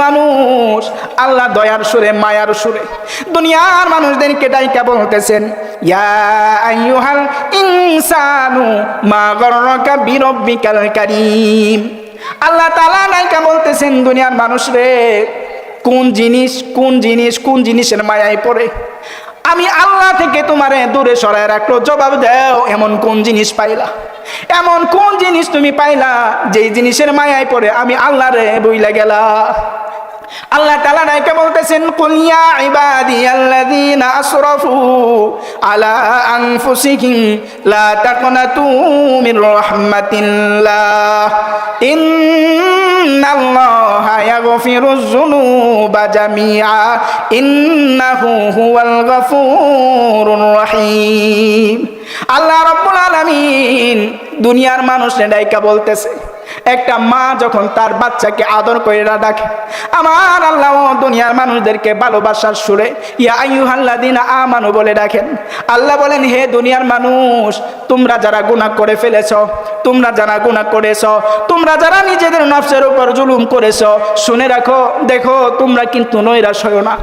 মানুষ, আল্লাহ দয়ার সুরে মায়ার সুরে দুনিয়ার মানুষদেরকে ডাইকা বলতেছেন, ইয়া আইয়ুহাল ইনসানু মা গররাকা বিরব্বিকাল কারীম। আল্লাহ তাআলা ডাইকা বলতেছেন, দুনিয়ার মানুষ রে, কোন জিনিসের মায়ায় পড়ে আমি আল্লাহ থেকে তোমারে দূরে সরায় রাখলো? জবাব দাও, এমন কোন জিনিস পাইলা, এমন কোন জিনিস তুমি পাইলা যেই জিনিসের মায়ায় পড়ে আমি আল্লাহরে বইলা গেলা? আল্লাহ তাআলা নাইকে বলতেছেন, কুল ইয়া ইবাদিয়াল্লাযীনা আসরাফু আলা আনফুসিহিম লা তাকনাতু মির রাহমাতিল্লাহ ইন্নাল্লাহা ইয়াগফিরুয যুনুবা জামিআ ইন্নাহু হুয়াল গফুরুর রহিম। আল্লাহ রাব্বুল আলামিন দুনিয়ার মানুষে ডাইকা বলতেছে, একটা মা যখন তার বাচ্চাকে আদর করে ডাকে, আমার আল্লাহ দুনিয়ার মানুষদেরকে ভালোবাসার সুরে ইয়া আইয়ুহাল্লাযীনা আমানু বলে ডাকেন। আল্লাহ বলেন, হে দুনিয়ার মানুষ, তোমরা যারা গুনাহ করে ফেলেছো, তোমরা যারা গুনাহ করেছো, তোমরা যারা নিজেদের নফসের উপর জুলুম করেছো, শুনে রাখো, দেখো তোমরা কিন্তু নৈরাশ হয়ো না,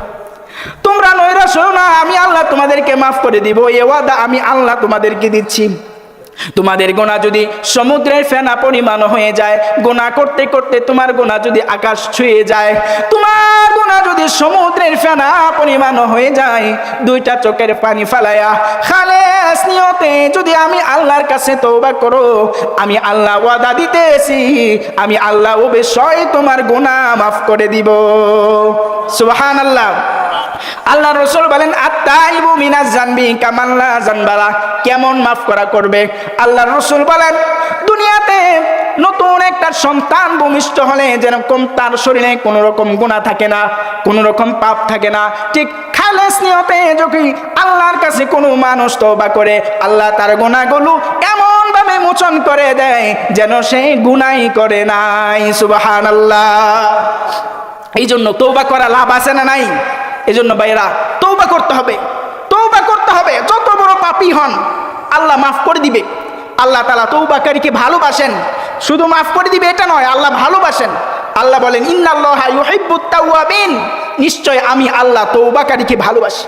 তোমরা নৈরাশ হয়ো না, আমি আল্লাহ তোমাদেরকে মাফ করে দিব, এ ওয়াদা আমি আল্লাহ তোমাদেরকে দিচ্ছি। তোমাদের গোনা যদি সমুদ্রের ফেনা পরিমাণ হয়ে যায়, গোনা করতে করতে তোমার গোনা যদি আকাশ ছুঁয়ে যায়, তোমার গোনা যদি সমুদ্রের ফেনা পরিমাণ হয়ে যায়, দুইটা চোখের পানি ফালায়া খালেস নিয়তে যদি আমি আল্লাহর কাছে তওবা করো, আমি আল্লাহ ওয়াদা দিতেছি, আমি আল্লাহ অবশ্যই তোমার গোনা মাফ করে দিব। সুবহানাল্লাহ। আল্লাহ রাসূল বলেন, আত-তাইবু মিনাজ জানবি কামান লা জানবালা। কেমন মাফ করা করবে? আল্লাহ রাসূল বলেন, দুনিয়াতে নতুন একটা সন্তান ভূমিষ্ঠ হলে যেরকম তার শরীরে কোনো রকম গুনাহ থাকে না, কোনো রকম পাপ থাকে না, ঠিক খালেস নিয়তে যদি আল্লাহর কাছে কোনো মানুষ তওবা করে, আল্লাহ তার গুনাহগুলো এমন ভাবে মোচন করে দেয় যেন সে গুনাহই করে নাই। সুবহানাল্লাহ। এই জন্য তওবা করা লাভ আছে না নাই? এই জন্য ভাইরা তওবা করতে হবে, তওবা করতে হবে। যত বড় পাপী হন আল্লাহ মাফ করে দিবে। আল্লাহ তাআলা তওবাকারীকে ভালোবাসেন, শুধু মাফ করে দিবে এটা নয়, আল্লাহ ভালোবাসেন। আল্লাহ বলেন, ইন্নাল্লাহা ইউহিব্বুত তাওয়াবিন, নিশ্চয় আমি আল্লাহ তওবাকারীকে ভালোবাসি।